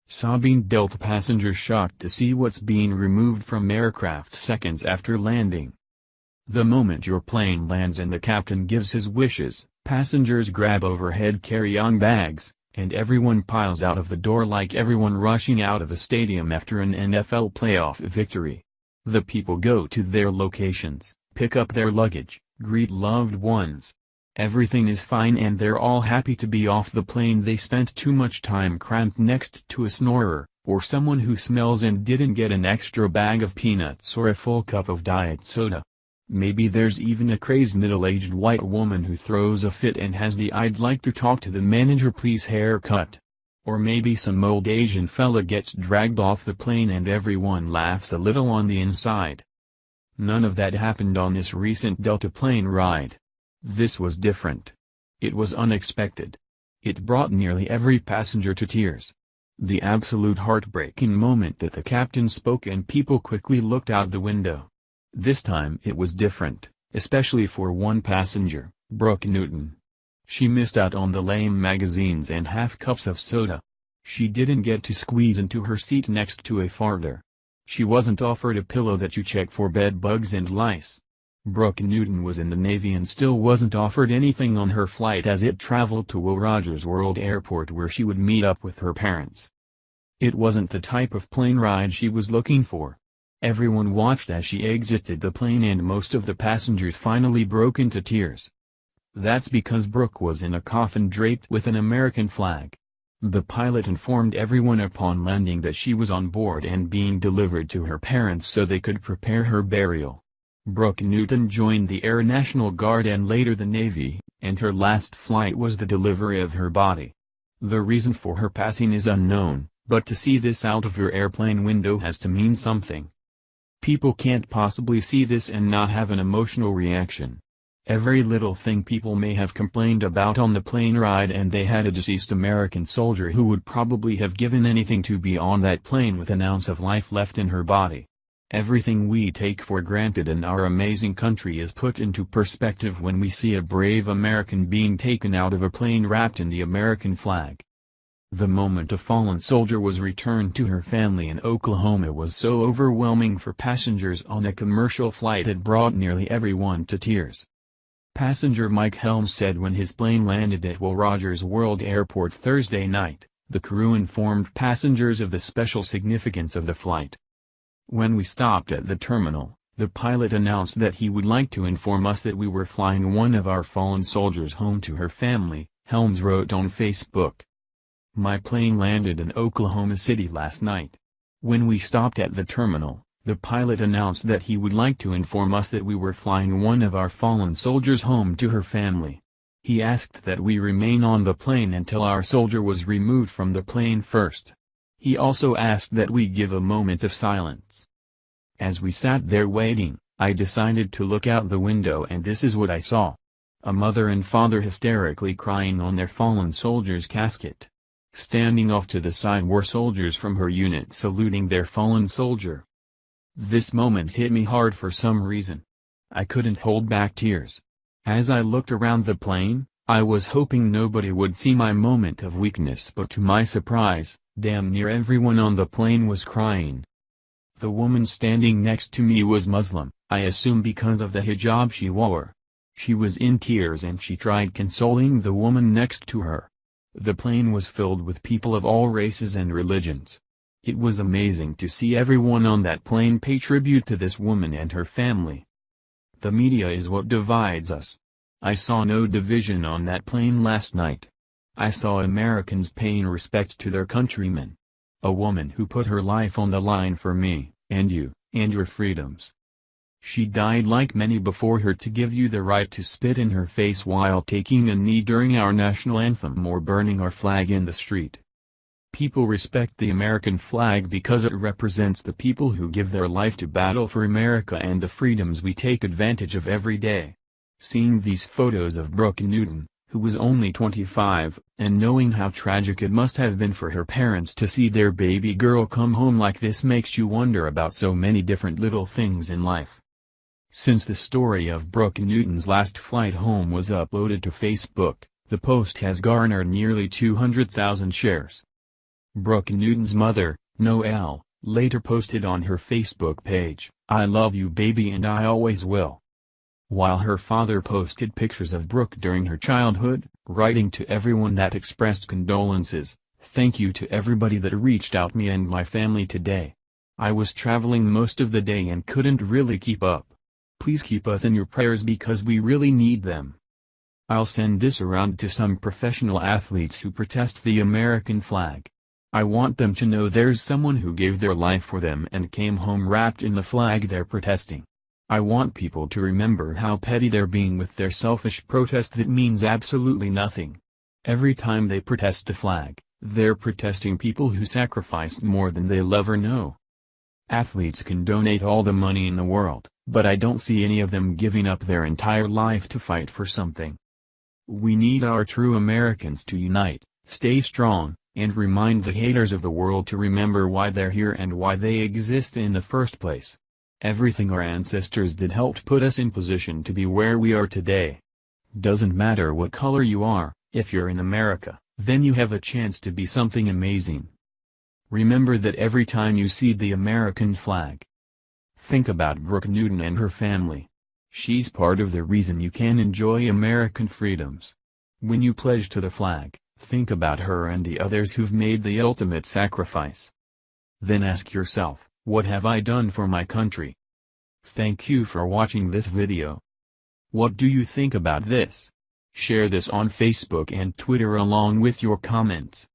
Sobbing Delta passengers shocked to see what's being removed from aircraft seconds after landing. The moment your plane lands and the captain gives his wishes, passengers grab overhead carry-on bags, and everyone piles out of the door like everyone rushing out of a stadium after an NFL playoff victory. The people go to their locations, pick up their luggage, greet loved ones. Everything is fine and they're all happy to be off the plane. They spent too much time cramped next to a snorer, or someone who smells and didn't get an extra bag of peanuts or a full cup of diet soda. Maybe there's even a crazed middle-aged white woman who throws a fit and has the "I'd like to talk to the manager please" haircut. Or maybe some old Asian fella gets dragged off the plane and everyone laughs a little on the inside. None of that happened on this recent Delta plane ride. This was different. It was unexpected. It brought nearly every passenger to tears. The absolute heartbreaking moment that the captain spoke and people quickly looked out the window. This time it was different, especially for one passenger, Brooke Newton. She missed out on the lame magazines and half cups of soda. She didn't get to squeeze into her seat next to a farther. She wasn't offered a pillow that you check for bed bugs and lice. Brooke Newton was in the Navy and still wasn't offered anything on her flight as it traveled to Will Rogers World Airport where she would meet up with her parents. It wasn't the type of plane ride she was looking for. Everyone watched as she exited the plane and most of the passengers finally broke into tears. That's because Brooke was in a coffin draped with an American flag. The pilot informed everyone upon landing that she was on board and being delivered to her parents so they could prepare her burial. Brooke Newton joined the Air National Guard and later the Navy, and her last flight was the delivery of her body. The reason for her passing is unknown, but to see this out of your airplane window has to mean something. People can't possibly see this and not have an emotional reaction. Every little thing people may have complained about on the plane ride, and they had a deceased American soldier who would probably have given anything to be on that plane with an ounce of life left in her body. Everything we take for granted in our amazing country is put into perspective when we see a brave American being taken out of a plane wrapped in the American flag. The moment a fallen soldier was returned to her family in Oklahoma was so overwhelming for passengers on a commercial flight it brought nearly everyone to tears. Passenger Mike Helms said when his plane landed at Will Rogers World Airport Thursday night, the crew informed passengers of the special significance of the flight. When we stopped at the terminal, the pilot announced that he would like to inform us that we were flying one of our fallen soldiers home to her family, Helms wrote on Facebook. My plane landed in Oklahoma City last night. When we stopped at the terminal, the pilot announced that he would like to inform us that we were flying one of our fallen soldiers home to her family. He asked that we remain on the plane until our soldier was removed from the plane first. He also asked that we give a moment of silence. As we sat there waiting, I decided to look out the window and this is what I saw. A mother and father hysterically crying on their fallen soldier's casket. Standing off to the side were soldiers from her unit saluting their fallen soldier. This moment hit me hard for some reason. I couldn't hold back tears. As I looked around the plane, I was hoping nobody would see my moment of weakness, but to my surprise, damn near everyone on the plane was crying. The woman standing next to me was Muslim, I assume because of the hijab she wore. She was in tears and she tried consoling the woman next to her. The plane was filled with people of all races and religions. It was amazing to see everyone on that plane pay tribute to this woman and her family. The media is what divides us. I saw no division on that plane last night. I saw Americans paying respect to their countrymen. A woman who put her life on the line for me, and you, and your freedoms. She died like many before her to give you the right to spit in her face while taking a knee during our national anthem or burning our flag in the street. People respect the American flag because it represents the people who give their life to battle for America and the freedoms we take advantage of every day. Seeing these photos of Brooke Newton, who was only 25, and knowing how tragic it must have been for her parents to see their baby girl come home like this makes you wonder about so many different little things in life. Since the story of Brooke Newton's last flight home was uploaded to Facebook, the post has garnered nearly 200,000 shares. Brooke Newton's mother, Noelle, later posted on her Facebook page, "I love you baby and I always will." While her father posted pictures of Brooke during her childhood, writing to everyone that expressed condolences, "Thank you to everybody that reached out me and my family today. I was traveling most of the day and couldn't really keep up. Please keep us in your prayers because we really need them. I'll send this around to some professional athletes who protest the American flag. I want them to know there's someone who gave their life for them and came home wrapped in the flag they're protesting. I want people to remember how petty they're being with their selfish protest that means absolutely nothing. Every time they protest the flag, they're protesting people who sacrificed more than they'll ever know. Athletes can donate all the money in the world, but I don't see any of them giving up their entire life to fight for something. We need our true Americans to unite, stay strong, and remind the haters of the world to remember why they're here and why they exist in the first place. Everything our ancestors did helped put us in position to be where we are today. Doesn't matter what color you are, if you're in America, then you have a chance to be something amazing. Remember that every time you see the American flag. Think about Brooke Newton and her family. She's part of the reason you can enjoy American freedoms. When you pledge to the flag, think about her and the others who've made the ultimate sacrifice. Then ask yourself, what have I done for my country? Thank you for watching this video. What do you think about this? Share this on Facebook and Twitter along with your comments.